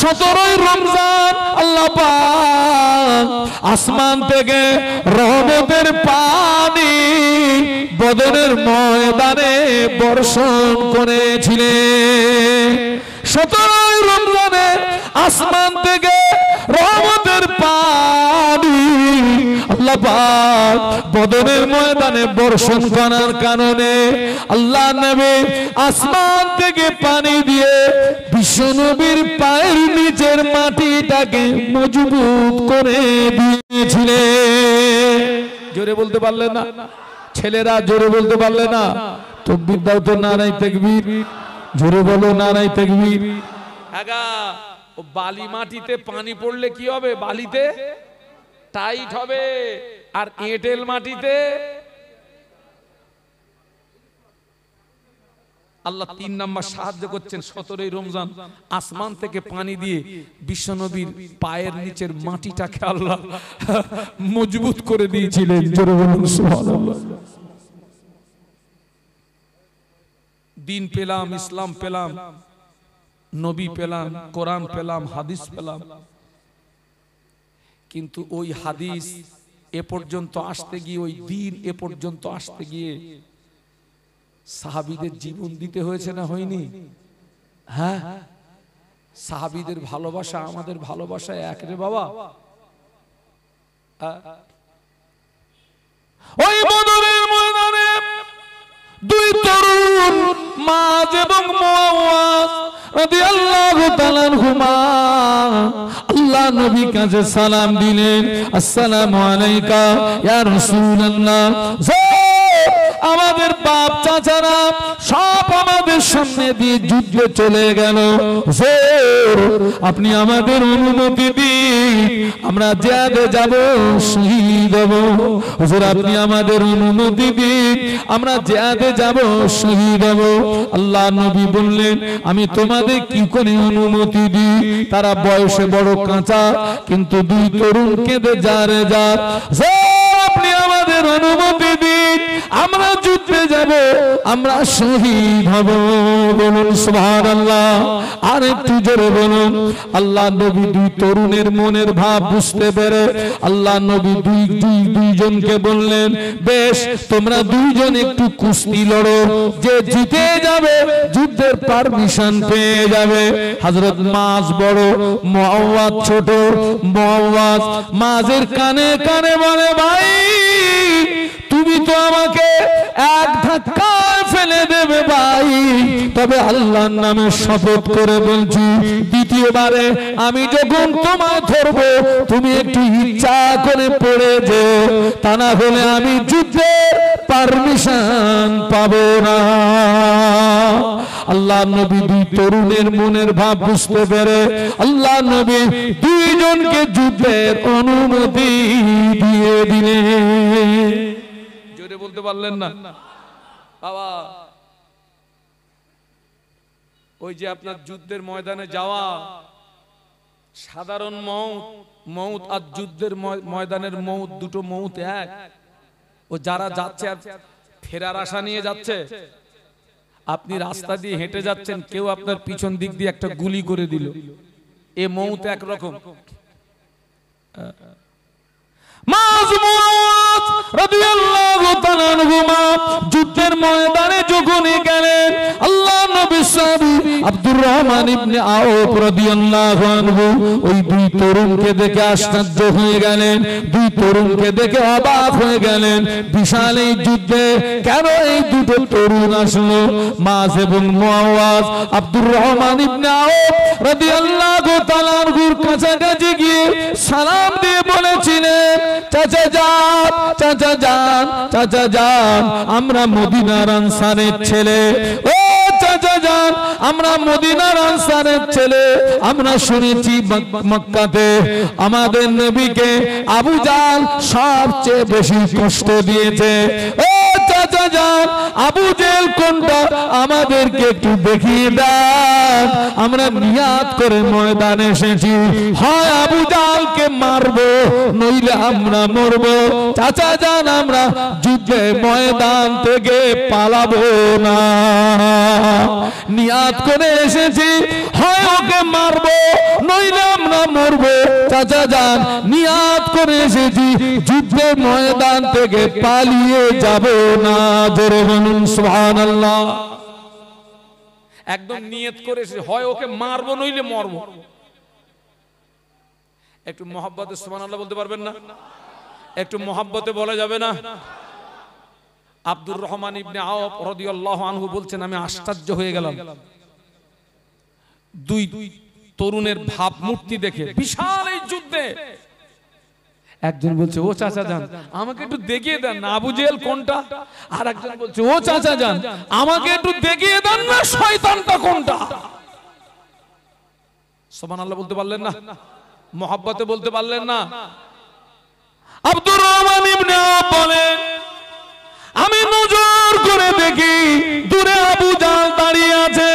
17ই রমজান আল্লাহ পাক আসমান থেকে রহমতের পানি বদরের ময়দানে বর্ষণ করেছিলেন। 17ই রমজানে আসমান থেকে রহমতের পানি আল্লাহ পাক বদরের ময়দানে বর্ষণ করার কারণে আল্লাহ নবী আসমান থেকে পানি দিয়ে বিশ্বনবীর পায়ের নিচের মাটিটাকে মজবুত করে দিয়েছিলেন। জোরে বলতে পারলেন না ছেলেরা? জোরে বলতে পারলে না? তাকবীর দাও তো, নারায়ে তাকবীর। জোরে বলো নারায়ে তাকবীর। আগা ও বালি মাটিতে পানি পড়লে কি হবে? বালিতে টাইট হবে, আর এঁটেল মাটিতে আল্লাহ 3 নাম্বার সাহায্য করছেন। 17ই রমজান আসমান থেকে পানি দিয়ে বিশ্বনবীর পায়ের নিচের মাটিটাকে আল্লাহ মজবুত করে দিয়েছিলেন। জোরে বলুন সুবহানাল্লাহ। দিন পেলাম, ইসলাম পেলাম, নবী পেলাম, কোরআন পেলাম, হাদিস পেলাম, কিন্তু ওই হাদিস এ পর্যন্ত আসতে গিয়ে, ওই দিন এ পর্যন্ত আসতে গিয়ে সাহাবীদের জীবন দিতে হয়েছে না হয়নি? হ্যাঁ, সাহাবীদের ভালোবাসা আমাদের ভালোবাসা এক রে বাবা। ওই বদরের ময়দানে দুই তরুণ মায এবং মুআওয়াজ রাদিয়াল্লাহু তাআলা আনহুমা আল্লাহ নবীর কাছে সালাম দিলেন, আসসালামু আলাইকা ইয়া রাসূলুল্লাহ। আমাদের বাপ চাচারা সব আমাদের সামনে দিয়ে যুদ্ধে চলে গেল, আপনি আমাদের অনুমতি দিন, আমরা জিহাদে যাব, শহীদ হব। হুজুর আপনি আমাদের অনুমতি দিন, আমরা জিহাদে যাব, শহীদ হব। আল্লাহ নবী বললেন, আমি তোমাদের কি করে অনুমতি দিই? তারা বয়সে বড় কাঁচা, কিন্তু দুই তরুণ কেঁদে যারে যা, আপনি আমাদের অনুমতি দিন, আমরা যুদ্ধে যাব, আমরা শহীদ হব। বলুন সুবহানাল্লাহ। আর একটু জোরে বলুন। আল্লাহ নবী দুই তরুণের মনের ভাব বুঝতে পেরে আল্লাহ নবী দুইজনকে বললেন, বেশ তোমরা দুইজন একটু কুস্তি লড়ো, যে জিতে যাবে যুদ্ধের পারমিশন পেয়ে যাবে। হযরত মায বড়, মুআওয়াজ ছোট। মুআওয়াজ মাযের কানে কানে বলে, ভাই তুমি তো আমাকে এক ধাক্কায় ফেলে দেবে ভাই, তবে আল্লাহর নামে শপথ করে বলছি, দ্বিতীয়বারে আমি যখন তোমায় ধরবো তুমি একটু ইচ্ছা করে পড়ে যেও, তা না হলে আমি যুদ্ধের পারমিশন পাবো না। আল্লাহ নবী দুই তরুণের মনের ভাব বুঝতে পেরে আল্লাহ নবী দুইজনকে যুদ্ধের অনুমতি দিয়ে দিলেন। জোরে বলতে পারলেন না বাবা? ওই যে আপনার যুদ্ধের ময়দানে যাওয়া, সাধারণ মউত আর যুদ্ধের ময়দানের মউত, দুটো মউত এক। ও যারা যাচ্ছে আর ফেরার আশা নিয়ে যাচ্ছে, আপনি রাস্তা দিয়ে হেঁটে যাচ্ছেন, কেউ আপনার পিছন দিক দিয়ে একটা গুলি করে দিল, এ মউত একরকম। যুদ্ধের ময়দানে যখন গেলেন, আল্লাহ নবী সাহাবী আব্দুর রহমান ইবনে আওফ রাদিয়াল্লাহু আনহু ওই দুই তরুণকে দেখে আশ্চর্য হয়ে গেলেন, দুই তরুণকে দেখে অবাক হয়ে গেলেন। বিশাল এই যুদ্ধে কেন এই দুটো তরুণ আসলো? মায এবং মুআওয়াজ আব্দুর রহমান ইবনে আওফ রাদিয়াল্লাহু তাআলা আনহুর কাছাকাছি গিয়ে সালাম দিয়ে বলেছিলেন, চাচা যান, চাচা যান, চাচা যান, আমরা মদিনার আনসারের ছেলে। ও চাচা যান, আমরা মদিনার আনসারের ছেলে। আমরা শুনেছি মক্কাতে আমাদের নবীকে আবু জাহল সবচেয়ে বেশি কষ্ট দিয়েছে। ও চাচা যান, আবু জাহল কোনটা আমাদেরকে একটু দেখিয়ে দাও। যান আমরা নিয়াত করে ময়দানে এসেছি, হয় আবু জাহলকে মারবো নইলে আমরা মরবো। চাচা যান আমরা যুদ্ধে ময়দান থেকে পালাবো না, নিয়াত করে এসেছি, হয় ওকে মারবো নইলে আমরা মরবো। চাচা যান নিয়াত করে এসেছি, যুদ্ধের ময়দান থেকে পালিয়ে যাব না। জোরে বলুন সুবহানাল্লাহ। একদম নিয়ত করে এসেছি, হয় ওকে মারবো নইলে মরবো। একটু মহব্বতে সুবহানাল্লাহ বলতে পারবেন না? একটু মহব্বতে বলা যাবে না? আব্দুর রহমান ইবনে আওফ রাদিয়াল্লাহু আনহু বলছেন, আমি আশ্চর্য হয়ে গেলাম দুই তরুণের ভাবমূর্তি দেখে। বিশাল এই যুদ্ধে একজন বলছে, ও চাচা যান আমাকে একটু দেখিয়ে দেন না আবু জেহেল কোনটা। আর একজন বলছে, ও চাচা যান আমাকে একটু দেখিয়ে দেন না শয়তানটা কোনটা। সুবহানাল্লাহ বলতে পারলেন না? মহব্বতে বলতে পারলেন না? আব্দুর রহমান ইবনে আওফ বলেন, আমি নজর করে দেখি দূরে আবু জাহল দাঁড়িয়ে আছে।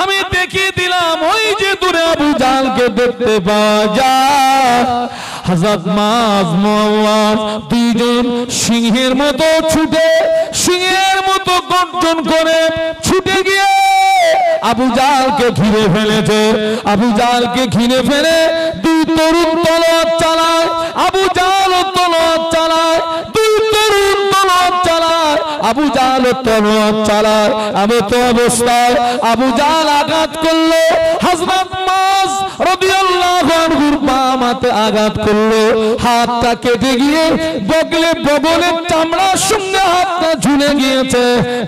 আমি দেখিয়ে দিলাম ওই যে দূরে আবু জাহলকে দেখতে পাওয়া যায়। হযরত মায মুআওয়াজ দুইজন সিংহের মতো ছুটে, সিংহের মতো গর্জন করে ছুটে গিয়ে আবু জাহলকে ঘিরে ফেলেছে। আবু জাহলকে ঘিরে ফেলে দুই তরুণ তলোয়ার চালায়, আবু জাহল তলোয়ার চালায়, দুই তরুণ তলোয়ার চালায়, আবু জাহল তলোয়ার চালায়। এমত অবস্থায় আবু জাহল আঘাত করলো, হযরত মায রাদিয়াল্লাহু আনহুর বামাতে আঘাত করলো। হাতটা কেটে গিয়ে বগলের চামড়ার সঙ্গে হাতটা ঝুলে গিয়েছে।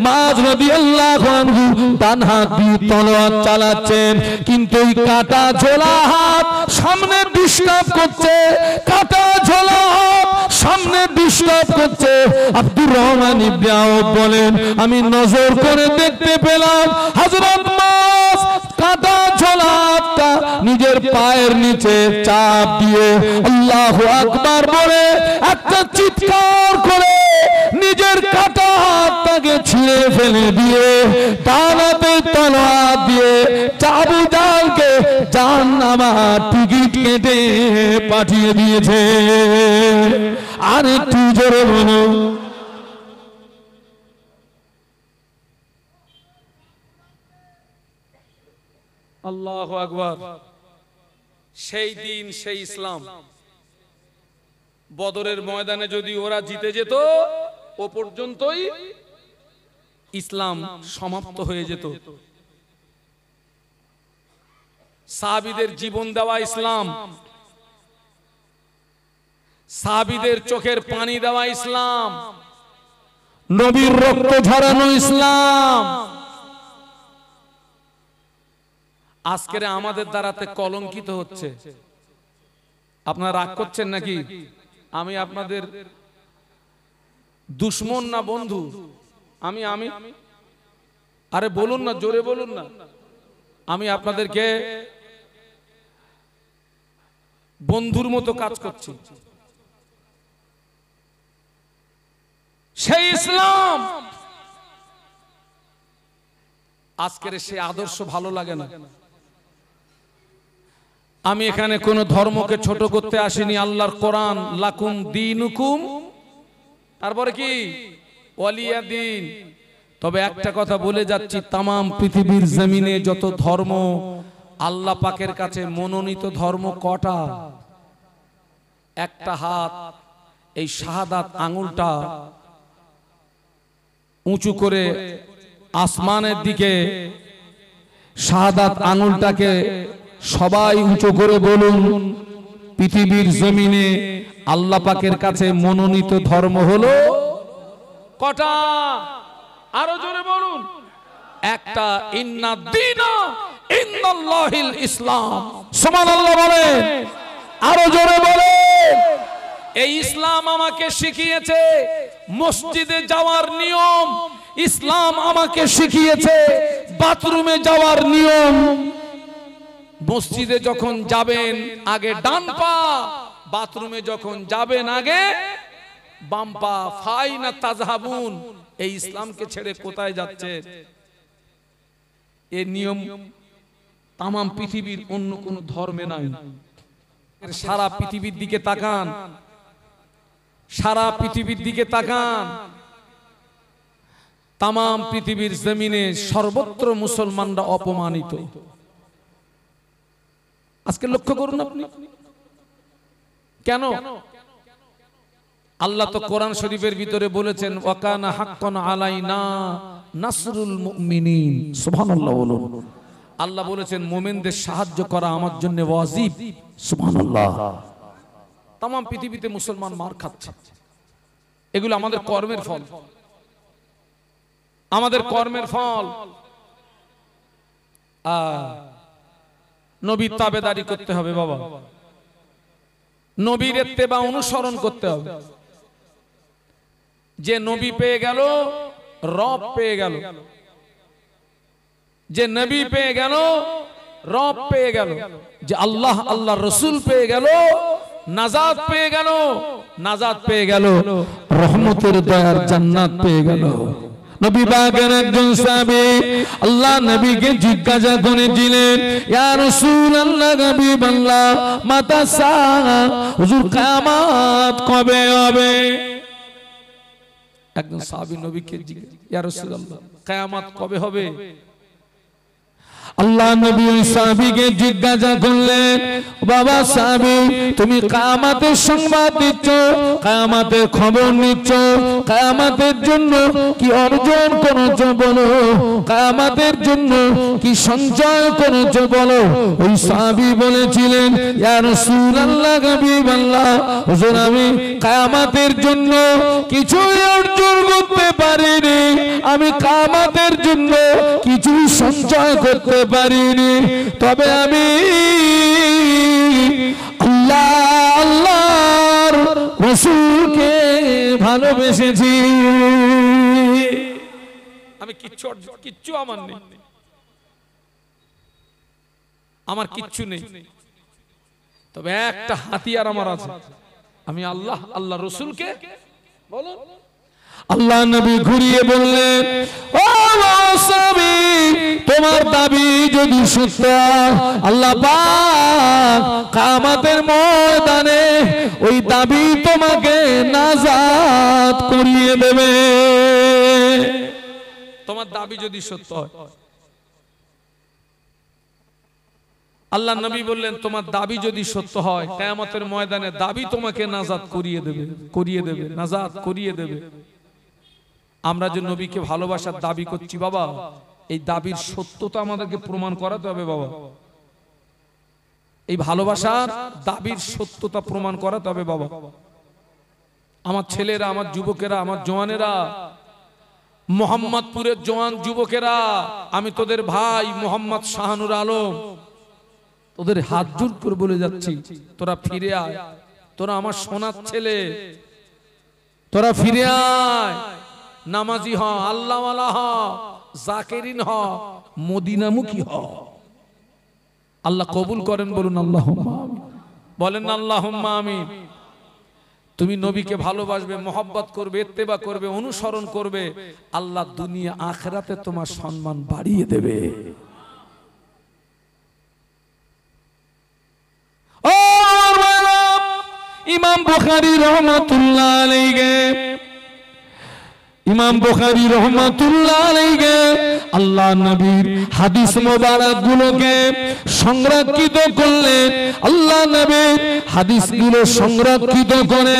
মায রাদিয়াল্লাহু আনহু ডান হাত দিয়ে তলোয়ার চালাচ্ছেন, কিন্তু এই কাটা ঝোলা হাত সামনে ডিস্টার্ব করছে, কাটা ঝোলা হাত সামনে ডিস্টার্ব করছে। আব্দুর রহমান ইবনে আওফ বলেন, আমি নজর করে দেখতে পেলাম হযরত মায কাটা ঝোলা হাতটা নিজের পায়ের নিচে চাপ দিয়ে আল্লাহু আকবার বলে একটা চিৎকার করে নিজের কাটা হাতটাকে ছিঁড়ে ফেলে দিয়ে ডান হাতে তলোয়ার দিয়ে আবু জাহলকে জাহান্নামের টিকিট কেটে পাঠিয়ে দিয়েছে। আর একটু জোরে বলো আল্লাহু আকবার। সেই দিন সেই ইসলাম। বদরের ময়দানে যদি ওরা জিতে যেত, ও পর্যন্তই ইসলাম সমাপ্ত হয়ে যেত। সাহাবীদের জীবন দেওয়া ইসলাম, সাহাবীদের চোখের পানি দেওয়া ইসলাম, নবীর রক্ত ঝরানো ইসলাম আজকের আমাদের দ্বারাতে কলঙ্কিত হচ্ছে। আপনারা রাগ করছেন নাকি? আমি আপনাদের দুশ্মন না বন্ধু? আমি আরে বলুন না, জোরে বলুন না। আমি আপনাদেরকে বন্ধুর মতো কাজ করছি। সেই ইসলাম আজকের সেই আদর্শ ভালো লাগে না। আমি এখানে কোন ধর্মকে ছোট করতে আসিনি। আল্লাহর কোরআন, লাকুম দীনুকুম, তারপরে কি ওয়ালিয়া দিন। তবে একটা কথা বলে যাচ্ছি, তামাম পৃথিবীর জমিনে যত ধর্ম, আল্লাহ পাকের কাছে মনোনীত ধর্ম কটা? একটা হাত, এই শাহাদাত আঙ্গুলটা উঁচু করে আসমানের দিকে, শাহাদাত আঙ্গুলটাকে সবাই উঁচু করে বলুন, পৃথিবীর জমিনে আল্লাহ পাকের কাছে মনোনীত ধর্ম হলো কটা? আরো জোরে বলুন। একটা, ইন্না দীনা ইন্দাল্লাহিল ইসলাম। সুবহানাল্লাহ বলেন, আরো জোরে বলেন। এই ইসলাম আমাকে শিখিয়েছে মসজিদে যাওয়ার নিয়ম, ইসলাম আমাকে শিখিয়েছে বাথরুমে যাওয়ার নিয়ম। মসজিদে যখন যাবেন আগে ডান পা, বাথরুমে যখন যাবেন আগে বাম পা। ফাইনা তাযহাবুন, এই ইসলামকে ছেড়ে কোথায় যাচ্ছে? এই নিয়ম তামাম পৃথিবীর অন্য কোন ধর্মে নাই। সারা পৃথিবীর দিকে তাকান, সারা পৃথিবীর দিকে তাকান, তামাম পৃথিবীর জমিনে সর্বত্র মুসলমানরা অপমানিত। আজকে লক্ষ্য করুন আপনি, কেন? আল্লাহ তো কোরআন শরীফের ভিতরে বলেছেন ওয়াকানা হাক্কান আলাইনা নাসরুল মুমিনিন। সুবহানাল্লাহ বলুন। আল্লাহ বলেছেন মুমিনদের সাহায্য করা আমার জন্য ওয়াজিব। সুবহানাল্লাহ। তামাম পৃথিবীতে মুসলমান মার খাচ্ছে, এগুলো আমাদের কর্মের ফল, আমাদের কর্মের ফল। নবীর তাবেদারি করতে হবে বাবা, নবীর ইত্তেবা অনুসরণ করতে হবে। যে নবী পেয়ে গেল রব পেয়ে গেল, যে নবী পেয়ে গেল রব পেয়ে গেল, যে আল্লাহ আল্লাহ রসুল পেয়ে গেল নাজাত পেয়ে গেল, নাজাত পেয়ে গেল, রহমতের দয়ার জান্নাত পেয়ে গেল। নবী পাকের একজন সাহাবী আল্লাহ নবীকে জিজ্ঞাসা করেছিলেন, ইয়া রাসূলুল্লাহ হাবিবাল্লাহ মাতা সা, হুজুর কিয়ামত কবে হবে? একজন সাহাবী নবীকে জিজ্ঞাসা, ইয়া রাসূলুল্লাহ কিয়ামত কবে হবে? আল্লাহ নবী ওই সাহাবীকে জিজ্ঞাসা করলেন, বাবা সাহাবী তুমি কিয়ামতের সংবাদ দিচ্ছ, কিয়ামতের খবর নিচ্ছ, কিয়ামতের জন্য কি অর্জন করেছো বলো, কিয়ামতের জন্য কি সঞ্চয় করেছো বলো। ওই সাহাবী বলেছিলেন, ইয়া রাসূলুল্লাহ হাবিবাল্লাহ হুজুর আমি কিয়ামতের জন্য কিছুই অর্জন করতে পারিনি, আমি কিয়ামতের জন্য কিছুই সঞ্চয় করতে পারিনি, তবে আমি আল্লাহ আল্লাহর রাসূলকে ভালোবেসেছি। আমি কিচ্ছু আমার নেই, আমার কিচ্ছু নেই, তবে একটা হাতিয়ার আমার আছে, আমি আল্লাহ আল্লাহ রাসূলকে বলো। আল্লাহ নবী ঘুরিয়ে বললেন, ও সাহাবী তোমার দাবি যদি সত্য, আল্লাহ পাক কিয়ামতের ময়দানে ওই দাবি তোমাকে নাজাত করিয়ে দেবে। তোমার দাবি যদি সত্য হয়, আল্লাহ নবী বললেন তোমার দাবি যদি সত্য হয় কিয়ামতের ময়দানে দাবি তোমাকে নাজাত করিয়ে দেবে, করিয়ে দেবে, নাজাত করিয়ে দেবে। আমরা যে নবীকে ভালোবাসার দাবি করছি বাবা, এই দাবির সত্যতা আমাদেরকে প্রমাণ করাতে হবে বাবা, এই ভালোবাসার দাবির সত্যতা প্রমাণ করাতে হবে বাবা। আমার ছেলেরা, আমার যুবকেরা, আমার জওয়ানেরা, মোহাম্মদপুরের জওয়ান যুবকেরা, আমি তোদের ভাই মোহাম্মদ শাহানুর আলম, তোদের হাত জোড় করে বলে যাচ্ছি তোরা ফিরে আয়, তোরা আমার সোনার ছেলে, তোরা ফিরে আয়, নামাজি হ, আল্লাহওয়ালা হ, জাকিরিন হ, মদিনামুখী হ। আল্লাহ কবুল করেন, বলুন আল্লাহুম্মা আমিন, বলেন আল্লাহুম্মা আমিন। তুমি নবীকে ভালোবাসবে, মহব্বত করবে, ইত্তেবা করবে, অনুসরণ করবে, আল্লাহ দুনিয়া আখিরাতে তোমার সম্মান বাড়িয়ে দেবে। ও ইমাম বুখারী রহমাতুল্লাহ আলাইহি, ইমাম বুখারী রহমাতুল্লাহ আলাইহি আল্লাহ নবীর হাদিস মোবারক গুলোকে সংরক্ষিত করলেন। আল্লাহ নবীর হাদিসগুলো সংরক্ষিত করে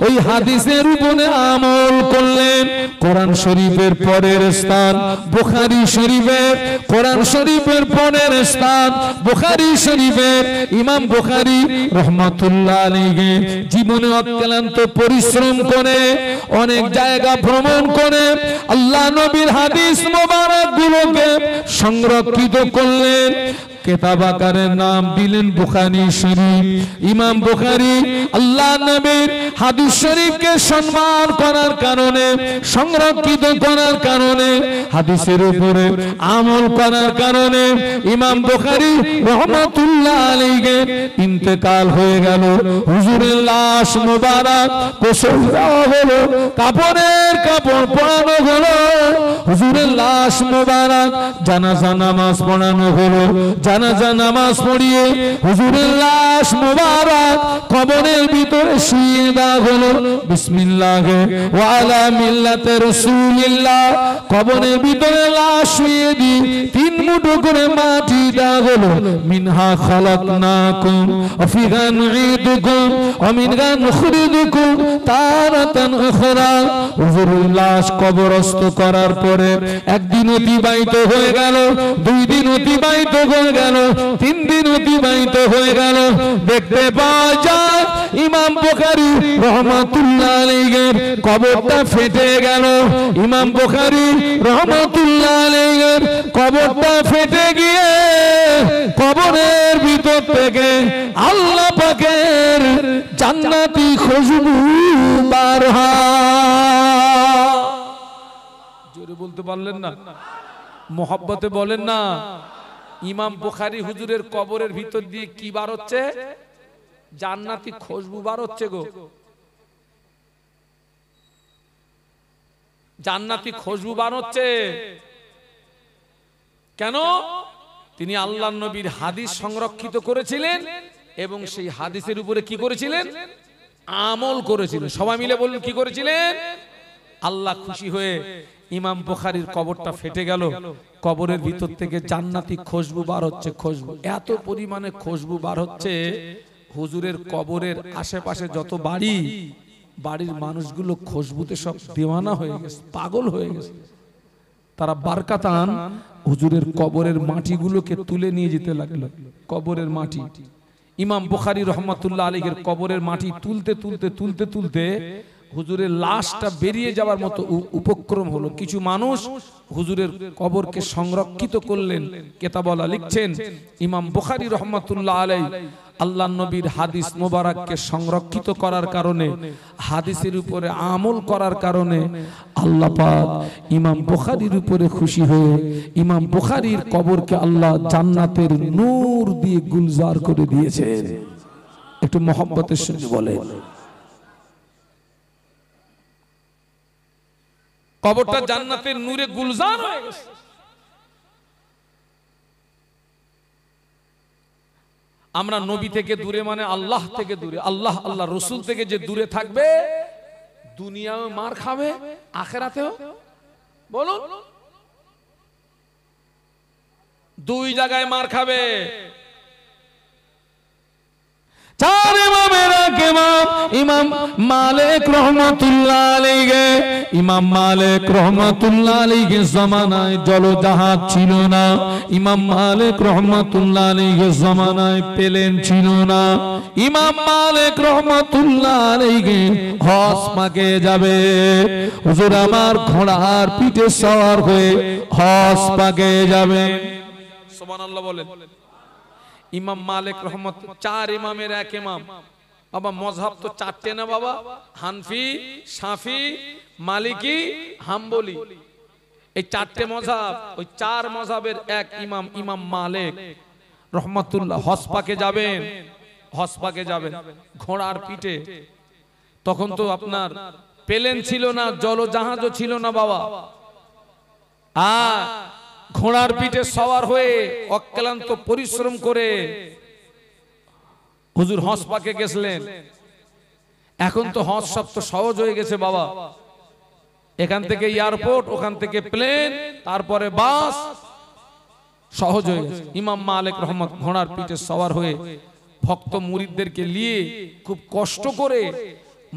ওই হাদিসের উপরে আমল করলেন। কোরআন শরীফের পরের স্থান বুখারী শরীফের, কোরআন শরীফের পরের স্থান বুখারী শরীফের। ইমাম বুখারী রহমাতুল্লাহ আলাইহি জীবনে অক্লান্ত পরিশ্রম করে অনেক জায়গা ভ্রমণ করে আল্লাহ নবীর হাদিস মোবারক গুলোকে সংরক্ষিত করলেন। কিতাব আকারের নাম দিলেন বুখারী শরীফ। ইমাম বুখারী আল্লাহ নবীর হাদিস শরীফকে সম্মান করার কারণে, সংরক্ষিত করার কারণে, হাদিসের উপরে আমল করার কারণে ইমাম বুখারী রহমাতুল্লাহ আলাইহি ইন্তেকাল হয়ে গেল। হুজুরের লাশ মোবারক গোসল দেওয়া হলো, কাপড়ের কাপড় পরানো হলো, হুজুরের লাশ মোবারক জানাজা নামাজ পড়ানো হলো। জানাজা নামাজ পড়িয়ে হুজুরের লাশ মোবারক কবরের ভিতরে শুইয়ে দেওয়া হলো। বিসমিল্লাহ ওয়া আলা মিল্লাতে রাসূলিল্লাহ, কবরের ভিতরে লাশ শুইয়ে দিয়ে 3 মুঠো করে মাটি দেওয়া হলো। মিনহা খালাকনাকুম ওয়া ফিহা নুঈদুকুম ওয়া মিনহা নুখরিজুকুম তারাতান উখরা। হুজুরের লাশ কবরস্থ করার পরে একদিন অতিবাহিত হয়ে গেল, 2 দিন অতিবাহিত হয়ে গেল, 3 দিন অতিবাহিত হয়ে গেল। দেখতে পাওয়া যায় ইমাম বুখারী রহমাতুল্লাহ আলাইহির কবরটা ফেটে গেল। ইমাম বুখারী রহমাতুল্লাহ আলাইহির কবরটা ফেটে গিয়ে কবরের ভিতর থেকে আল্লাহ পাকের জান্নাতি খুশবু বার হয়। জোরে বলতে পারলেন না? মোহাব্বতে বলেন না। ইমাম বুখারী হুজুরের কবরের ভিতর দিয়ে কি বার হচ্ছে? জান্নাতি খুশবু বার হচ্ছে গো। জান্নাতি খুশবু বার হচ্ছে কেন? তিনি আল্লাহর নবীর হাদিস সংরক্ষিত করেছিলেন এবং সেই হাদিসের উপরে কি করেছিলেন? আমল করেছিলেন। সবাই মিলে বলুন কি করেছিলেন? আল্লাহ খুশি হয়ে ইমাম বুখারীর কবরটা ফেটে গেল, কবরের ভিতর থেকে জান্নাতি খুশবু বার হচ্ছে। খুশবু এত পরিমাণে খুশবু বার হচ্ছে, হুজুরের কবরের আশেপাশে যত বাড়ি, বাড়ির মানুষগুলো খুশবুতে সব দেওয়ানা হয়ে গেছে, পাগল হয়ে গেছে। তারা বারকাতান হুজুরের কবরের মাটিগুলোকে তুলে নিয়ে যেতে লাগলো। কবরের মাটি, ইমাম বুখারী রহমাতুল্লাহ আলাইহির কবরের মাটি তুলতে তুলতে তুলতে তুলতে হুজুরের লাশটা বেরিয়ে যাওয়ার মতো উপক্রম হলো। কিছু মানুষ হুজুরের কবরকে সংরক্ষিত করলেন। কেতাবওয়ালা লিখছেন ইমাম বুখারী রহমাতুল্লাহ আলাইহি আল্লাহর নবীর হাদিস মোবারককে সংরক্ষিত করার কারণে, হাদিসের উপরে আমল করার কারণে আল্লাহ পাক ইমাম বুখারীর উপরে খুশি হয়ে ইমাম বুখারীর কবরকে আল্লাহ জান্নাতের নূর দিয়ে গুলজার করে দিয়েছেন। একটু মহব্বতের সঙ্গে বলেন। কবরটা জান্নাতের নূরে গুলজার হয়ে গেছে। আমরা নবী থেকে দূরে মানে আল্লাহ থেকে দূরে, আল্লাহ আল্লাহ রসুল থেকে যে দূরে থাকবে, দুনিয়াও মার খাবে, আখিরাতেও বলুন 2 জায়গায় মার খাবে। 4 ইমামের এক ইমাম ইমাম মালিক রহমাতুল্লাহ আলাইহি, ইমাম মালিক রহমাতুল্লাহ আলাইহির জামানায় জলজাহাজ ছিল না। ইমাম মালিক রহমাতুল্লাহ আলাইহির জামানায় প্লেন ছিল না। ইমাম মালিক রহমাতুল্লাহ আলাইহি হজ পাকে যাবে। হুজুর আমার ঘোড়ার পিঠে সওয়ার হয়ে হজ পাকে যাবে। সুবহানাল্লাহ বলেন। ইমাম মালিক রহমত 4 ইমামের এক ইমাম। বাবা মযহাব তো 4টে না বাবা, হানফি, শাফি, মালিকি, হাম্বলি। এই 4টে মযহাব, ওই 4 মযহাবের এক ইমাম ইমাম মালিক রহমাতুল্লাহ হজ পাকে যাবেন। হজ পাকে যাবেন ঘোড়ার পিঠে। তখন তো আপনার প্লেন ছিল না, জলজাহাজও ছিল না বাবা। ঘোড়ার পিঠে সওয়ার হয়ে অক্লান্ত পরিশ্রম করে হুজুর হজ পাকে গেছিলেন। এখন তো হজ সব তো সহজ হয়ে গেছে বাবা। এখান থেকে এয়ারপোর্ট, ওখান থেকে প্লেন, তারপরে বাস, সহজ হয়ে গেছে। ইমাম মালিক রহমত ঘোড়ার পিঠে সওয়ার হয়ে ভক্ত মুরিদদেরকে নিয়ে খুব কষ্ট করে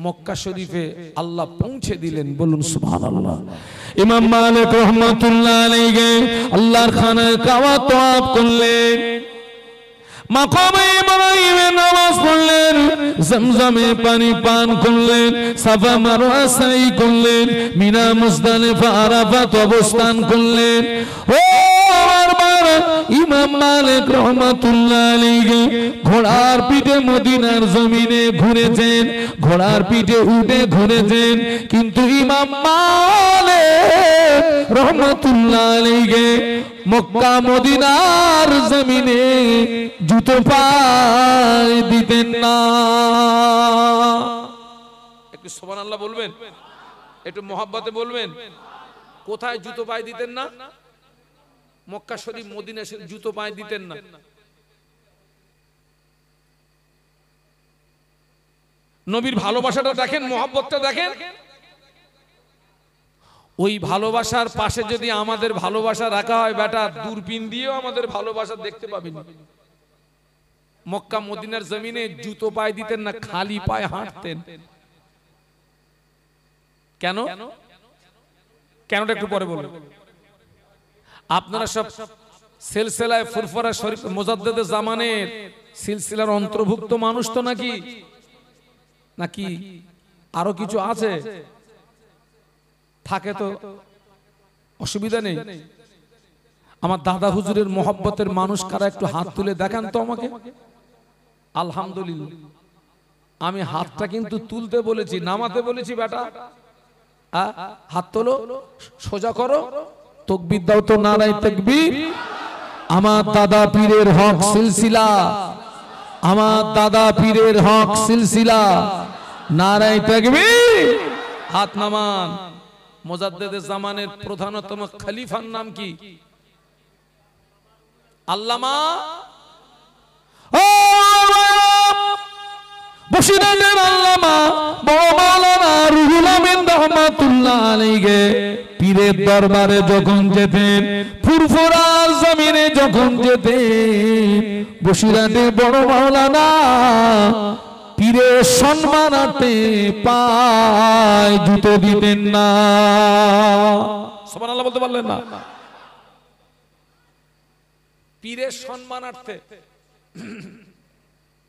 মক্কা শরীফে আল্লাহ পৌঁছে দিলেন। বলুন সুবহানাল্লাহ। ইমাম মালিক রহমাতুল্লাহ আলাইহি আল্লাহর খানায় কাবা তওয়াফ করলেন, মাকামে ইব্রাহিমে নামাজ পড়লেন, জমজমে পানি পান করলেন, সাফা মারওয়া সাই করলেন, মিনা মুজদালিফা আরাফাত অবস্থান করলেন। ও বারবার ইমাম মালিক রহমাতুল্লাহ আলাইহি ঘোড়ার পিঠে মদিনার জমিনে ঘুরেছেন, ঘোড়ার পিঠে উঠে ঘুরেছেন, কিন্তু ইমাম মালিক রহমাতুল্লাহ আলাইহি মক্কা মদিনার জমিনে জুতো পায়ে দিতেন না। একটু সুবহানাল্লাহ বলবেন, একটু মহব্বতে বলবেন। কোথায় জুতো পায়ে দিতেন না? মক্কা শরীফ মদিনা শরীফ জুতো পায়ে দিতেন না। নবীর ভালোবাসাটা দেখেন, মহব্বতটা দেখেন। ওই ভালোবাসার পাশে যদি আমাদের ভালোবাসা রাখা হয়, বেটা দূরবীন দিয়েও আমাদের ভালোবাসা দেখতে পাবেন। মক্কা মদিনার জমিনে জুতো পায়ে দিতেন না, খালি পায়ে হাঁটতেন। কেন? কেনটা একটু পরে বলবো। আপনারা সব সিলসিলায়ে ফুরফুরা শরীফ মুজাদ্দেদে জামানের সিলসিলার অন্তর্ভুক্ত মানুষ তো নাকি? নাকি আরো কিছু আছে? থাকে তো অসুবিধা নেই। আমার দাদা হুজুরের মহব্বতের মানুষ কারা একটু হাত তুলে দেখান তো আমাকে। আলহামদুলিল্লাহ। আমি হাতটা কিন্তু তুলতে বলেছি, নামাতে বলেছি বেটা। হাত তোলো, সোজা করো, তাকবীর দাও তো, নারায়ে তাকবীর। আমার দাদা পীরের হক সিলসিলা, আমার দাদা পীরের হক সিলসিলা, নারায়ে তাকবীর। হাত নামান। মুজাদ্দেদে জামানের প্রধানতম খলিফার নাম কি? আল্লামা বসিরাটের আল্লামা বড় মাওলানা রুহুল আমিন রাহমাতুল্লাহ আলাইহি পীরের দরবারে যখন যেতেন, ফুরফুরার জমিনে যখন যেতেন, বসিরাটের বড় মাওলানা পীরের সম্মানার্থে পায় জুতো দিতেন না। সুবহানাল্লাহ বলতে পারলেন না? পীরের সম্মানার্থে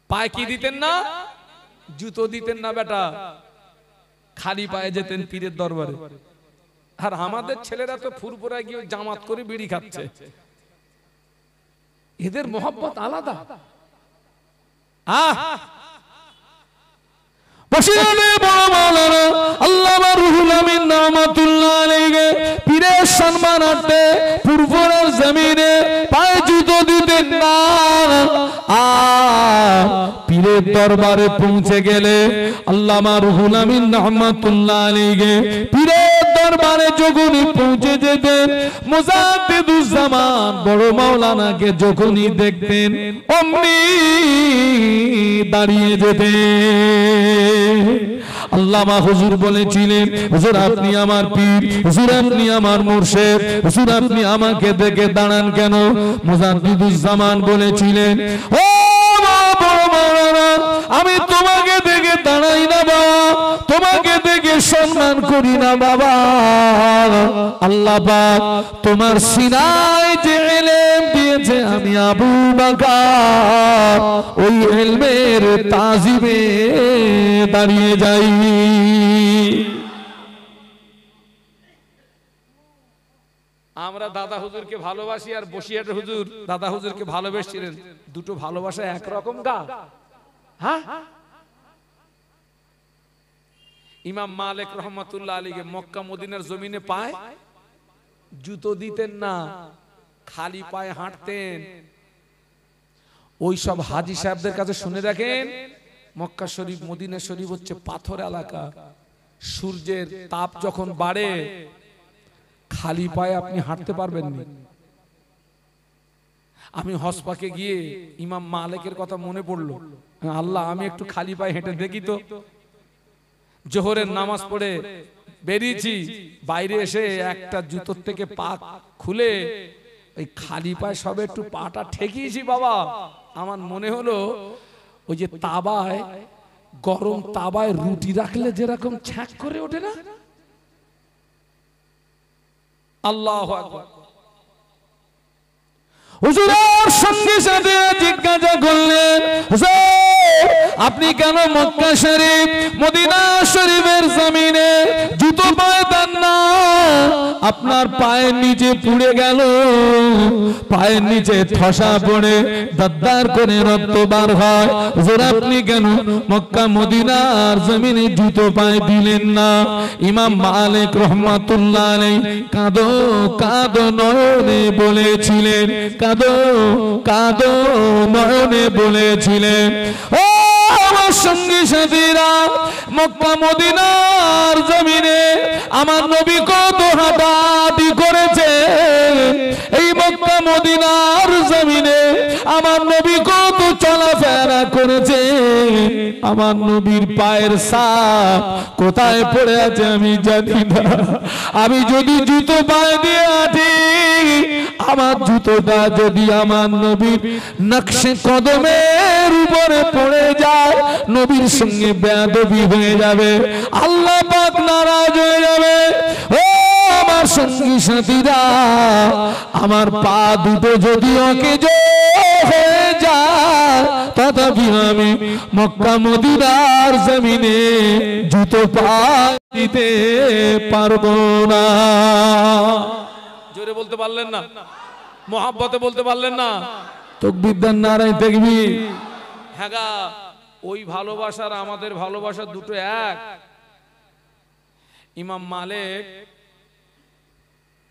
পায় কি দিতেন না? জুতো দিতেন না বেটা, খালি পায়ে যেতেন পীরের দরবারে। আর আমাদের ছেলেরা তো ফুরফুরায় গিয়ে জামাত করে বিড়ি খাচ্ছে। এদের মহব্বত আলাদা। বসিরাটের বড় মাওলানা আল্লামা রুহুল আমিন রাহমাতুল্লাহ আলাইহি পীরের সম্মানার্থে ফুরফুরার জমিনে পায়ে জুতো দিতেন না। পীরের দরবারে পৌঁছে গেলে আল্লামা রুহুল আমিন রাহমাতুল্লাহ আলাইহি পীরের দরবারে যখনই পৌঁছে যেতেন, মুজাদ্দিদুজ্জামান বড় মাওলানাকে যখনই দেখতেন, অমনি দাঁড়িয়ে যেতেন। আল্লামা হুজুর বলেছিলেন, হুজুর আপনি আমার পীর, হুজুর আপনি আমার মুর্শিদ, হুজুর আপনি আমাকে দেখে দাঁড়ান কেন? মুজাদ্দিদুজ্জামান বলেছিলেন, ও আমি তোমাকে দেখে দাঁড়াই না বাবা, তোমাকে দেখে সম্মান করি না বাবা। আল্লাহ পাক তোমার সিনায় যে ইলম দিয়েছে, আমি আবু বকর ওই ইলমের তাজিমে দাঁড়িয়ে যাই। আমরা দাদা হুজুরকে ভালোবাসি, আর বসিরহাটের হুজুর দাদা হুজুরকে ভালোবেসেছিলেন। দুটো ভালোবাসা একরকম গা? হ্যাঁ। ইমাম মালিক রহমাতুল্লাহ আলাইহি মক্কা মদিনার জমিনে পায় জুতো দিতেন না, খালি পায়ে হাঁটতেন। ওই সব হাজী সাহেবদের কাছে শুনে দেখেন, মক্কা শরীফ মদিনা শরীফ হচ্ছে পাথর এলাকা। সূর্যের তাপ যখন বাড়ে, খালি পায়ে আপনি হাঁটতে পারবেন না। আমি হসপাকে গিয়ে ইমাম মালিকের কথা মনে পড়লো, আল্লাহ আমি একটু খালি পায়ে হেঁটে দেখি তো। জোহরের নামাজ পড়ে বেরিয়েছি, বাইরে এসে একটা জুতোর থেকে পা খুলে ওই খালি পায়ে সবে একটু পাটা ঠেকিয়েছি বাবা। আমার মনে হলো ওই যে তাবায়, গরম তাবায় রুটি রাখলে যেরকম ছ্যাঁক করে ওঠে না। আল্লাহু আকবার। হুজুরের সঙ্গে সাথে জিজ্ঞাসা করলেন, হুজুর আপনি কেন মক্কা শরীফ মদিনা শরীফের জমিনে জুতো পায়ে দেন না? আপনার পায়ের নিচে পুড়ে গেল, পায়ের নিচে ঠসা পড়ে দাদ্দার করে রক্ত বার হয়। হুজুর আপনি কেন মক্কা মদিনার জমিনে জুতো পায়ে দিলেন না? ইমাম মালিক রহমাতুল্লাহ আলাইহি কাঁদো কাঁদো নয়নে বলেছিলেন, কাঁদো কাঁদো নয়নে বলেছিলেন, ও আমার সঙ্গী সাথীরা, মক্কা মদিনার জমিনে আমার নবী কত হাঁটাহাঁটি করেছে। এই মক্কা মদিনার জমিনে আমার নবী কত চলাফেরা যারা করেছে আমার নবীর পায়ের ছাপ কোথায় পড়ে আছে আমি জানি না। আমি যদি জুতো পায়ে দিয়ে আছি, আমার জুতোটা যদি আমার নবীর নকশে কদমের উপরে পড়ে যায়, নবীর সঙ্গে বেয়াদবি হয়ে যাবে, আল্লাহ পাক নারাজ হয়ে যাবে। ও আমার সঙ্গী সাথীরা, আমার পা দুটো যদি অকেজ হয়ে যায়, তথাপি আমি মক্কা মদিনার জমিনে জুতো পা দিতে পারবো না। জোরে বলতে পারলেন না? মোহাব্বতে বলতে পারলেন না? তাকবীর দেন, নারায়ে তাকবীর। হ্যাঁ গা, ওই ভালোবাসার আমাদের ভালোবাসা দুটো এক। ইমাম মালিক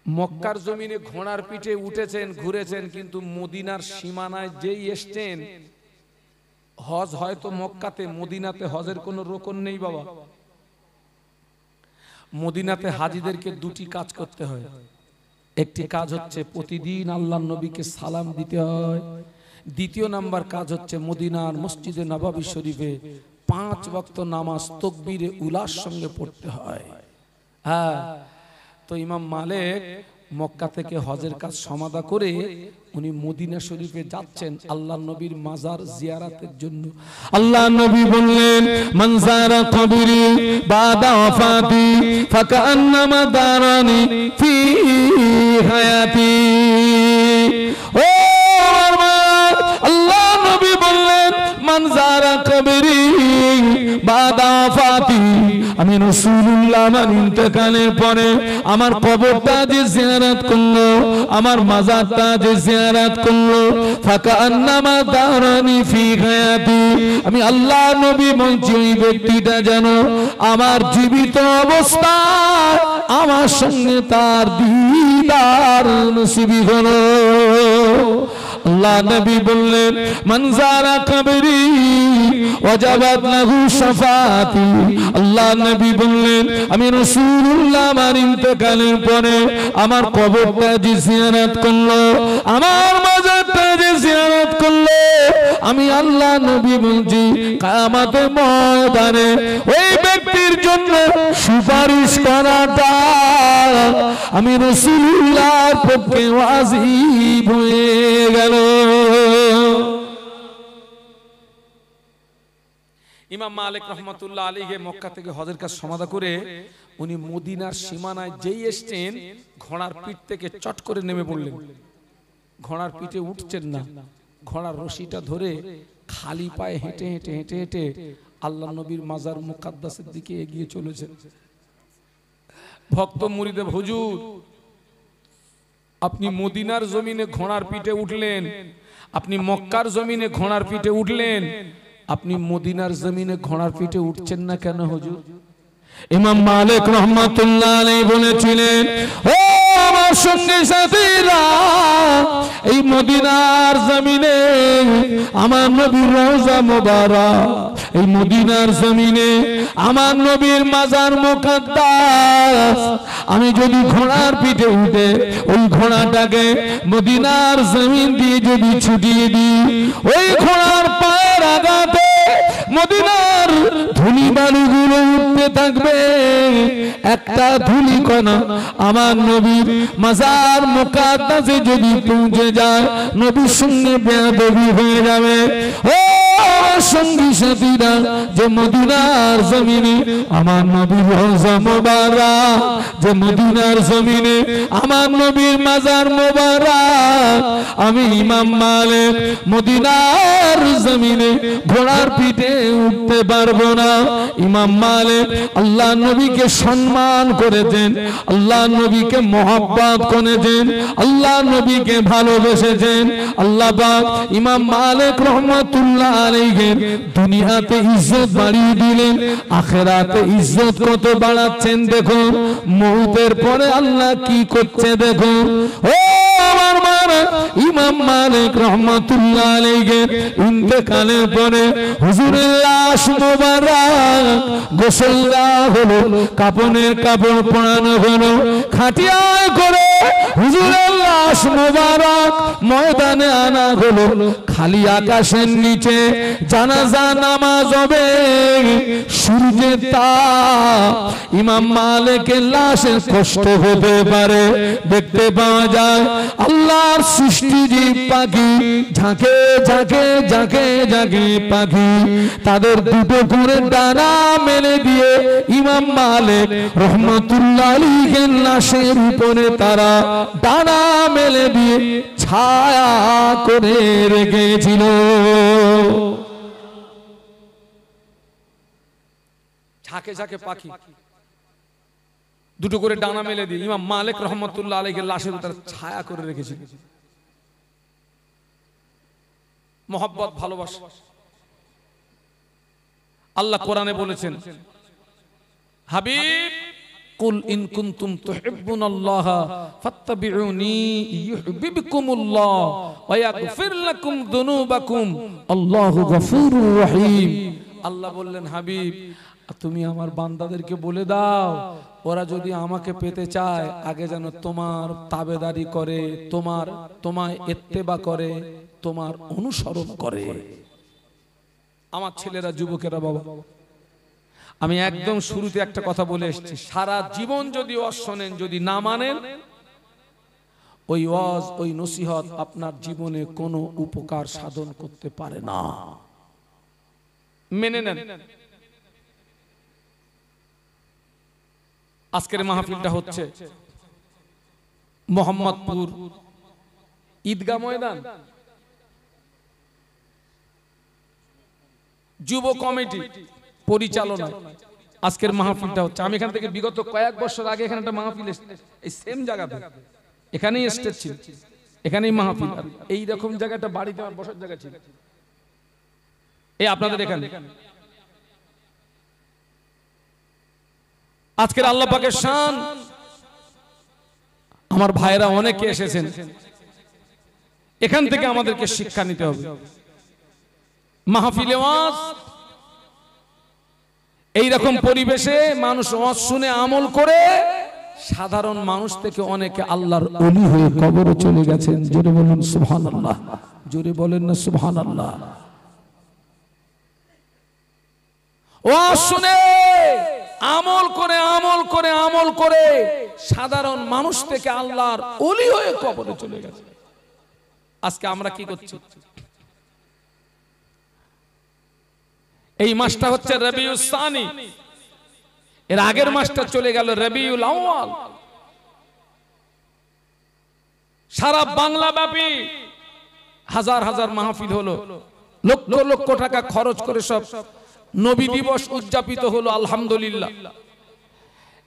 মক্কার জমিনে ঘোড়ার পিঠে উঠেছেন, ঘুরেছেন, কিন্তু মদিনার সীমানায় যেই এসছেন, হজ হয়তো মক্কাতে, মদিনাতে হজের কোনো রকম নেই বাবা। মদিনাতে হাজিদেরকে দুটি কাজ করতে হয়। একটি কাজ হচ্ছে প্রতিদিন আল্লাহর নবীকে সালাম দিতে হয়। দ্বিতীয় নাম্বার কাজ হচ্ছে মদিনার মসজিদে নববী শরীফে 5 ওয়াক্ত নামাজ তাকবীরে উলার সঙ্গে পড়তে হয়। হ্যাঁ, তো ইমাম মালিক মক্কা থেকে হজের কাজ সমাধা করে উনি মদিনা শরীফে যাচ্ছেন আল্লাহর নবীর মাজার জিয়ারতের জন্য। আল্লাহর নবী বললেন, মান যারা কবরি বাদা ওয়াফাতি ফাকান্নামা দারানি ফি হায়াতি। ও আমার, আল্লাহর নবী বললেন, মান যারা কবরি বাদা ওয়াফাতি, আমি রাসূলুল্লাহ আমার ইন্তেকালের পরে আমার কবরটা যে জিয়ারত করলো, আমার মাজারটা যে জিয়ারত করলো, ফাকান্নামা দারানি ফি হায়াতি, আমি আল্লাহ নবী বলছি ওই ব্যক্তিটা যেন আমার জীবিত অবস্থায় আমার সঙ্গে তার দিদার নসিব হলো। আল্লাহ নবী বললেন, মান যারা কবরি ওয়াজাবাত লাহু শাফাআতি। আল্লাহ নবী বললেন, আমি রাসূলুল্লাহ আমার ইন্তেকালের পরে আমার কবরটা যে জিয়ারত করলো, আমার মাজারটা যে জিয়ারত করলো, আমি আল্লাহ নবী বলছি কিয়ামতের ময়দানে ওই ব্যক্তির জন্য সুপারিশ করাটা আমি রাসূলুল্লাহর পক্ষে ওয়াজিব হয়ে গেল। ইমাম মালিক রহমাতুল্লাহ আলাইহি মক্কা থেকে হজের কাজ সমাধা করে উনি মদিনার সীমানায় যেই এসেছেন, ঘোড়ার পিঠ থেকে চট করে নেমে পড়লেন। ঘোড়ার পিঠে উঠছেন না, ঘোড়ার রশিটা ধরে খালি পায়ে হেঁটে হেঁটে হেঁটে হেঁটে আল্লাহ নবীর মাজার মুকাদ্দাসের দিকে এগিয়ে চলেছেন। ভক্ত মুরিদে, হুজুর আপনি মদিনার জমিনে ঘোড়ার পিঠে উঠলেন, আপনি মক্কার জমিনে ঘোড়ার পিঠে উঠলেন, আপনি মদিনার জমিনে ঘোড়ার পিঠে উঠছেন না কেন হুজুর? ইমাম মালিক রহমাতুল্লাহ আলাইহি বলেছিলেন, ও আমার সঙ্গী সাথীরা, এই মদিনার জমিনে আমার নবীর রওজা মুবারক, এই মদিনার জমিনে আমার নবীর মাজার মুকাদ্দাস, আমি যদি ঘোড়ার পিঠে উঠে ওই ঘোড়াটাকে মদিনার জমিন দিয়ে যদি ছুটিয়ে দিই, ওই ঘোড়ার পায়ের আঘাতে মদিনার ধুলি বালুগুলো উঠতে থাকবে, একটা ধুলি কণা আমার নবীর মাজার মুকাদ্দাসে যদি পৌঁছে যায়, নবীর সঙ্গে বেয়াদবি হয়ে যাবে। ও সঙ্গী সাথীরা, যে মদিনার জমিনে আমার নবীর রওজা মুবারক, যে মদিনার জমিনে আমার নবীর মাজার মুবারক, আমি ইমাম মালিক মদিনার জমিনে ঘোড়ার পিঠে উঠতে পারবো না। ইমাম মালিক আল্লাহ নবীকে সম্মান করেছেন, আল্লাহ নবীকে মহব্বত করেছেন, আল্লাহ নবীকে ভালোবেসেছেন। আল্লাহ পাক ইমাম মালিক রহমাতুল্লাহ আলাইহি দুনিয়াতে ইজ্জত বাড়িয়ে দিলেন, আখিরাতে ইজ্জত কত বাড়াচ্ছেন দেখো। মউতের পরে আল্লাহ কি করছে দেখো। ও আমার মারা, ইমাম মালিক রহমাতুল্লাহ আলাইহি ইন্তেকালের পরে হুজুরের লাশ মুবারক গোসল দেওয়া হলো, কাফনের কাপড় পরানো হলো, খাটিয়ায় করে হুজুরের লাশ মোবারক ময়দানে আনা হলো, খালি আকাশের নিচে জানাজা নামাজ হবে, সূর্যের তাপ, ইমাম মালিকের লাশের কষ্ট হতে পারে। দেখতে পাওয়া যায় আল্লাহর সৃষ্টি জীব পাখি, ঝাঁকে ঝাঁকে ঝাঁকে ঝাঁকে পাখি, তাদের দুটো করে ডানা মেলে দিয়ে ইমাম মালিক রহমতুল্লাহ আলাইহির লাশের উপরে তারা ডানা মেলে দিয়ে ছায়া করে রেখেছিল। ঝাঁকে ঝাঁকে পাখি দুটো করে ডানা মেলে দিয়ে ইমাম মালিক রহমতুল্লাহ আলাইহির লাশের উপরে ছায়া করে রেখেছিল। মোহাব্বত, ভালোবাসা। আল্লাহ কোরআনে বলেছেন, হাবিব কুল ইন কুনতুম তুহিব্বুনাল্লাহ ফাত্তাবিউনি ইউহিব্বুকুমুল্লাহ ওয়া ইয়াগফির লাকুম যুনুবাকুম আল্লাহু গফুরুর রহিম। আল্লাহ বললেন, হাবিব তুমি আমার বান্দাদেরকে বলে দাও, ওরা যদি আমাকে পেতে চায় আগে যেন তোমার তাবেদারি করে, তোমায় ইত্তেবা করে, তোমার অনুসরণ করে। আমার ছেলেরা, যুবকেরা, বাবা আমি একদম শুরুতে একটা কথা বলে এসেছি, সারা জীবন যদি ওয়াজ শোনেন, যদি না মানেন, ওই ওয়াজ ওই নসিহত আপনার জীবনে কোনো উপকার সাধন করতে পারে না। মেনে নেন। আজকের মাহফিলটা হচ্ছে মোহাম্মদপুর ঈদগাহ ময়দান, যুব কমিটি পরিচালনা আজকের মাহফিলটা হচ্ছে। আমি এখান থেকে বিগত কয়েক বছর আগে এখানে একটা মাহফিল, এই সেম জায়গাতে, এখানেই স্টেজ ছিল, এখানেই মাহফিল, এই রকম জায়গাটা বাড়িতে আমার বসার জায়গা ছিল, এই আপনাদের এখানে। আজকের আল্লাহ পাকের শান, আমার ভাইরা অনেকে এসেছেন, এখান থেকে আমাদেরকে শিক্ষা নিতে হবে। মাহফিলে ওয়াজ, এইরকম পরিবেশে মানুষ ওয়াজ শুনে আমল করে সাধারণ মানুষ থেকে অনেকে আল্লাহর ওলি হয়ে কবরে চলে গেছেন। জোরে বলুন সুবহানাল্লাহ, জোরে বলেন না সুবহানাল্লাহ। ওয়াজ শুনে আমল করে আমল করে আমল করে সাধারণ মানুষ থেকে আল্লাহর ওলি হয়ে কবরে চলে গেছে। আজকে আমরা কি করছি? এই মাসটা হচ্ছে রবিউল সানি, এর আগের মাসটা চলে গেল রবিউল আউয়াল। সারা বাংলা ব্যাপী হাজার হাজার মাহফিল হলো, লক্ষ লক্ষ টাকা খরচ করে সব নবী দিবস উদযাপিত হলো, আলহামদুলিল্লাহ।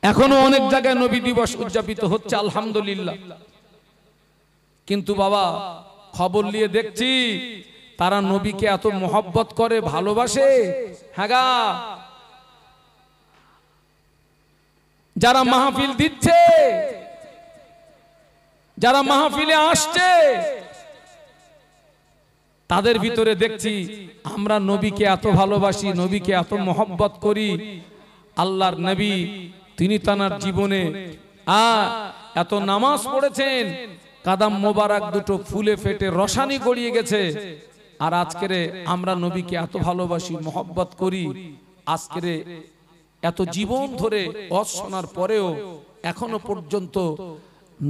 এখনো অনেক জায়গায় নবী দিবস উদযাপিত হচ্ছে, আলহামদুলিল্লাহ। কিন্তু বাবা, খবর নিয়ে দেখছি তারা নবীকে এত মহব্বত করে, ভালোবাসে। হ্যাঁ গা, যারা মাহফিল দিচ্ছে, যারা মাহফিলে আসছে, তাদের ভিতরে দেখছি আমরা নবীকে এত ভালোবাসি, নবীকে এত মহব্বত করি। আল্লাহর নবী তিনি তার জীবনে এত নামাজ পড়েছেন, কাদাম মোবারক দুটো ফুলে ফেটে রসানি গড়িয়ে গেছে। আর আজকের আমরা নবীকে এত ভালোবাসি, মহব্বত করি, আজকের এত জীবন ধরে ওয়াজ শোনার পরেও এখনো পর্যন্ত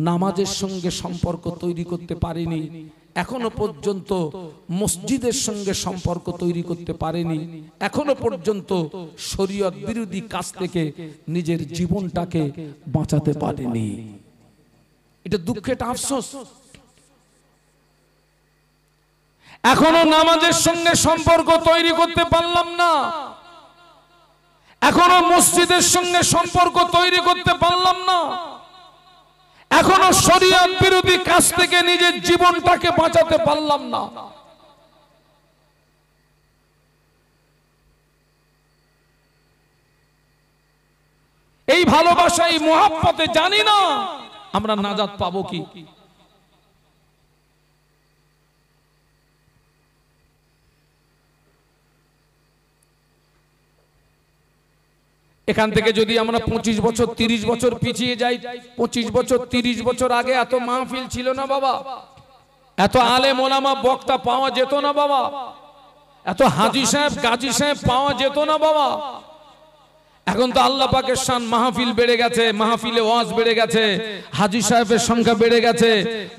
নামাজের সঙ্গে সম্পর্ক তৈরি করতে পারিনি, এখনো পর্যন্ত মসজিদের সঙ্গে সম্পর্ক তৈরি করতে পারেনি, এখনো পর্যন্ত শরীয়ত বিরোধী কাজ থেকে নিজের জীবনটাকে বাঁচাতে পারেনি। এটা দুঃখের, এটা আফসোস। এখনো নামাজের সঙ্গে সম্পর্ক তৈরি করতে পারলাম না, এখনো মসজিদের সঙ্গে সম্পর্ক তৈরি করতে পারলাম না, এখনো শরীয়ত বিরোধী কাজ থেকে নিজের জীবনটাকে বাঁচাতে পারলাম না। এই ভালোবাসা, এই মহব্বতে জানি না আমরা নাজাত পাবো কি। এখান থেকে যদি আমরা 25 বছর 30 বছর পিছিয়ে যাই, 25 বছর 30 বছর আগে এত মাহফিল ছিল না বাবা, এত আলেম ওলামা বক্তা পাওয়া যেত না বাবা, এত হাজী সাহেব গাজী সাহেব পাওয়া যেত না বাবা। এখন তো আল্লাহ পাকের শান, মাহফিল বেড়ে গেছে, মাহফিলে ওয়াজ বেড়ে গেছে, হাজী সাহেবের সংখ্যা বেড়ে গেছে,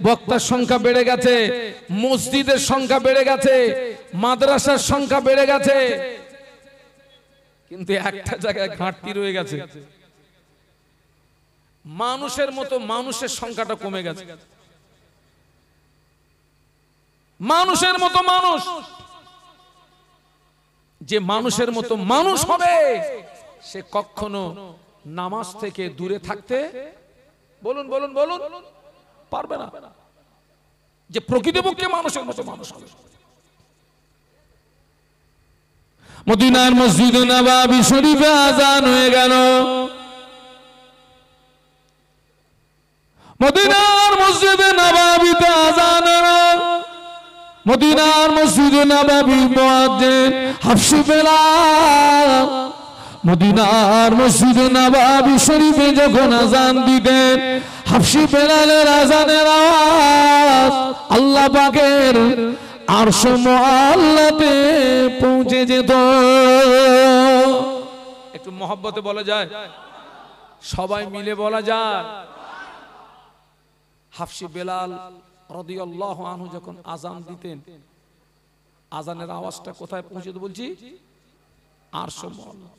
বক্তার সংখ্যা বেড়ে গেছে, মসজিদের সংখ্যা বেড়ে গেছে, মাদ্রাসার সংখ্যা বেড়ে গেছে, কিন্তু একটা জায়গায় ঘাটতি রয়ে গেছে, মানুষের মতো মানুষের সংখ্যাটা কমে গেছে। মানুষের মতো মানুষ, যে মানুষের মতো মানুষ হবে সে কখনো নামাজ থেকে দূরে থাকতে বলুন বলুন বলুন পারবে না, যে প্রকৃতপক্ষে মানুষের মতো মানুষ হবে। মদিনার মসজিদ নববী শরীফে আযান হয়ে গেল, মদিনার মসজিদ নববীতে আযান হলো, মদিনার মসজিদ নববী মুয়াজ্জিন হাফসি বেলাল মদিনার মসজিদ নববী শরীফে যখন আযান দিতেন, হাফসি বেলালের আযানের আওয়াজ আল্লাহ পাকের আরশ মুআল্লাতে পৌঁছে যেত। একটু মহব্বতে বলা যায়, সবাই মিলে বলা যায়। হাফসি বেলাল রাদিয়াল্লাহু আনহু যখন আযান দিতেন, আযানের আওয়াজটা কোথায় পৌঁছতো বলছি? আরশ মুআল্লা।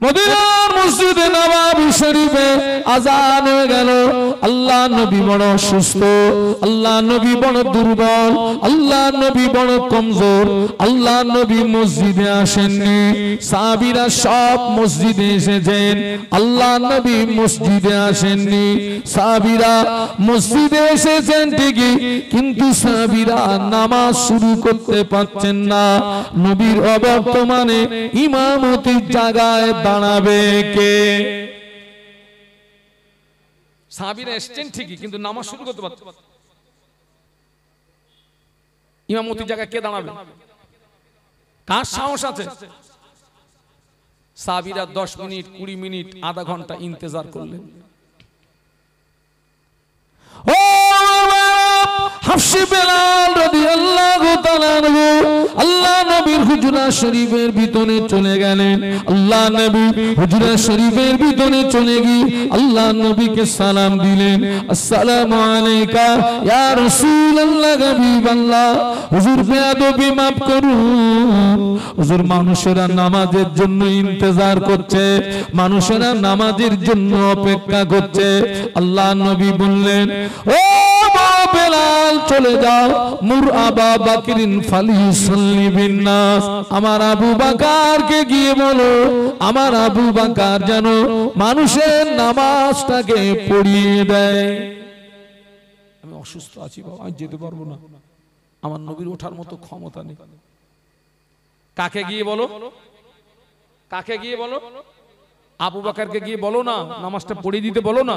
মদিনার মসজিদে নববী শরীফে আযান হয়ে গেল। আল্লাহ নবী বড় অসুস্থ, আল্লাহ নবী বড় দুর্বল, আল্লাহ নবী বড় কমজোর, আল্লাহ নবী মসজিদে আসেননি, সাহাবীরা সব মসজিদে এসেছেন, আল্লাহ নবী মসজিদে আসেননি। সাহাবীরা মসজিদে এসেছেন ঠিকই, কিন্তু সাহাবীরা নামাজ শুরু করতে পারছেন না। নবীর অবর্তমানে ইমামতির জায়গায় দাঁড়াবে কে? সাহাবীরা এসেছেন ঠিকই, কিন্তু নামাজ শুরু করতে পারছেন না। ইমামতির জায়গায় কে দাঁড়াবে? কার সাহস আছে? সাহাবীরা 10 মিনিট 20 মিনিট আধা ঘন্টা ইন্তজার করলেন। ও হাফসি বেলাল রাদিয়াল্লাহু তাআলা আনহু আল্লাহ নবীর হুজরা শরীফের ভিতরে চলে গেলেন। আল্লাহ নবী হুজরা শরীফের ভিতরে চলে গিয়ে আল্লাহ নবীকে সালাম দিলেন, আসসালামু আলাইকা ইয়া রাসূলুল্লাহ হাবিবাল্লাহ। হুজুর বেয়াদবি মাফ করুন, হুজুর মানুষেরা নামাজের জন্য ইন্তজার করছে, মানুষেরা নামাজের জন্য অপেক্ষা করছে। আল্লাহ নবী বললেন, ও বেলাল চলে যাও, মুর আবা বাকরিন ফালিসাল্লি বিন নাস। আমার আবু বকরকে গিয়ে বলো, আমার আবু বকর যেন মানুষের নামাজটাকে পড়িয়ে দেয়। আমি অসুস্থ আছি বাবা, আমি যেতে পারবো না, আমার নবীর ওঠার মতো ক্ষমতা নেই। কাকে গিয়ে বলো? কাকে গিয়ে বলো? আবু বকরকে গিয়ে বলো না, নামাজটা পড়িয়ে দিতে বলো না।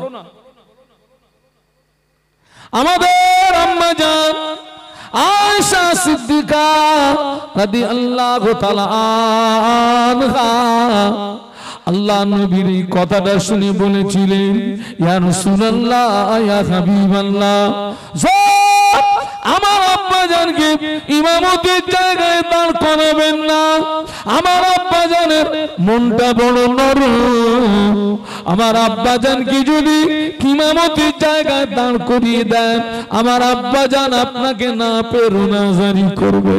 আমাদের আম্মা জান আয়েশা সিদ্দিকা রাদিয়াল্লাহু তাআলা আনহা আল্লাহ নবীর এই কথাটা শুনে বলেছিলেন, ইয়া রাসূলুল্লাহ ইয়া হাবিবাল্লাহ, আমার আব্বা জানকে ইমামতির জায়গায় দাঁড় করাবেন না। আমার আব্বা জানের মনটা বড় নরম, আমার আব্বা জানকে যদি ইমামতির জায়গায় দাঁড় করিয়ে দেন, আমার আব্বা জান আপনাকে না পেয়ে রোনাজারি করবে,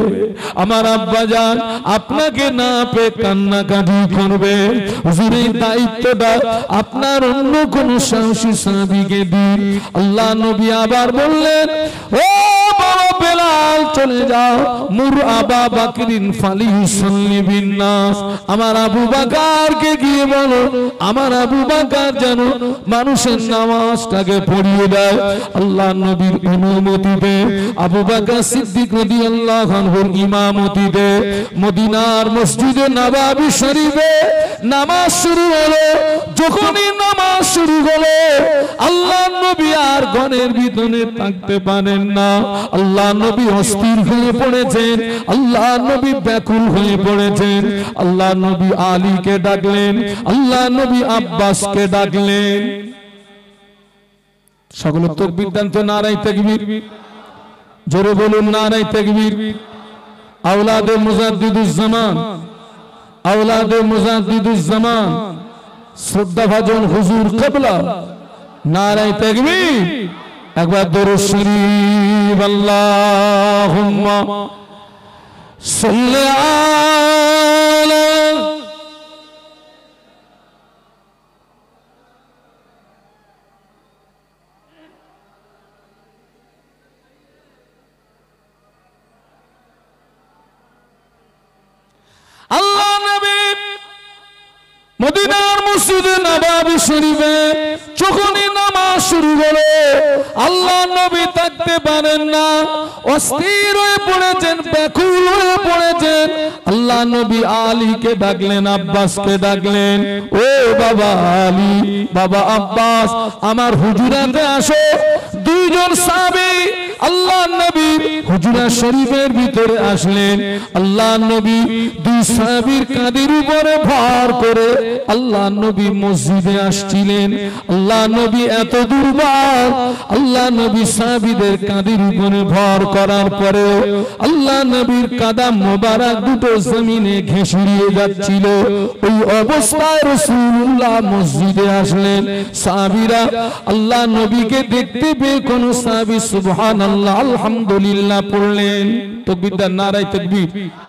আমার আব্বা জান আপনাকে না পেয়ে কান্নাকাটি করবে। হুজুর এই দায়িত্বটা আপনার অন্য কোন সাহসী সাহাবীকে দিন। আল্লাহ নবী আবার বললেন, ও বাবা বেলাল চলে যাও, মুর আবা বাকরিন ফালিসাল্লি বিন নাস। আমার আবু বকরকে গিয়ে বলো, আমার আবু বকর যেন মানুষের নামাজটাকে পড়িয়ে দেয়। আল্লাহ নবীর অনুমতিতে আবু বকর সিদ্দিক রাদিয়াল্লাহু আনহুর ইমামতিতে মদিনার মসজিদে নববী শরীফে নামাজ শুরু হলো। যখনই নামাজ শুরু হলো আল্লাহ নবী আর ঘরের ভিতরে থাকতে পারেন না। আল্লাহ নবী অস্থির হয়ে পড়েছেন, আল্লাহ নবী ব্যাকুল হয়ে পড়েছেন। আল্লাহ নবী আলীকে ডাকলেন, আল্লাহ নবী আব্বাসকে ডাকলেন। সকলে তাকবীর দেন তো, নারায়ে তাকবীর, জোরে বলুন নারায়ে তাকবীর। আওলাদে মুজাদ্দিদুজ জামান, আওলাদে মুজাদ্দিদুজ জামান, শ্রদ্ধাভাজন হুজুর কিবলা, নারায়ে তাকবীর। একবার দরুদ শরীফ, আল্লাহুম্মা সাল্লি আলা আল্লাহ নবী মদিনার মসজিদে নববী শরীফে যখনই নামাজ শুরু হলো আল্লাহ নবী থাকতে পারেন না, অস্থির হয়ে পড়েছেন, ব্যাকুল হয়ে পড়েছেন। আল্লাহ নবী আলীকে ডাকলেন, আব্বাসকে ডাকলেন, ও বাবা আলী, বাবা আব্বাস, আমার হুজুরাতে আসো। দুইজন সাহাবী আল্লাহ নবী হুজরা শরীফের ভিতরে আসলেন। আল্লাহ নবী দুই সাহাবীর কাঁধের উপরে ভার করে আল্লাহ নবী মসজিদে আসছিলেন। আল্লাহ নবী এত দুর্বল, আল্লাহ নবী সাহাবীদের কাঁধের উপরে ভার করার পরে আল্লাহ নবীর কাদা মোবারক দুটো জমিনে ঘেঁষড়িয়ে যাচ্ছিল। ওই অবস্থায় রাসূলুল্লাহ মসজিদে আসলেন। সাহাবীরা আল্লাহ নবীকে দেখতে পেয়ে কোন সাহাবী সুবহানাল্লাহ আলহামদুলিল্লাহ পড়লেন। তাকবীর, নারায়ে তাকবীর।